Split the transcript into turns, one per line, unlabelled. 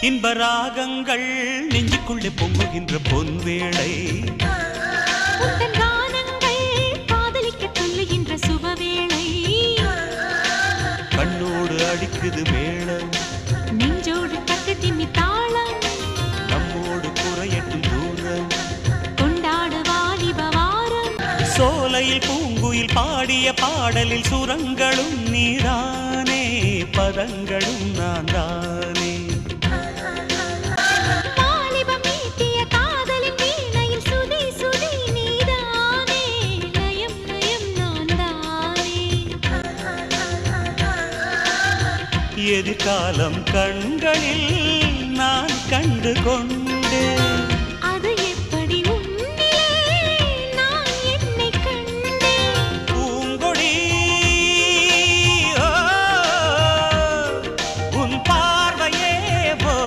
இன்ப ராகங்கள் நெஞ்சுக்குள்ளே பொங்குகின்ற பொன்வேளை
காதலிக்க சொல்லுகின்ற சுபவேளை
கண்ணோடு அடிக்குது மேளம்
நெஞ்சோடு தட்டு திம்மி தாளம்
நம்மோடு குறையட்டும் தூரம்
கொண்டாடு வாலிப வாரம்
சோலையில் பூங்குயில் பாடிய பாடலில் சுரங்களும் நீதானே பதங்களும் நான் தானே எதிர்காலம் கண்களில் நான் கண்டு கொண்டேன்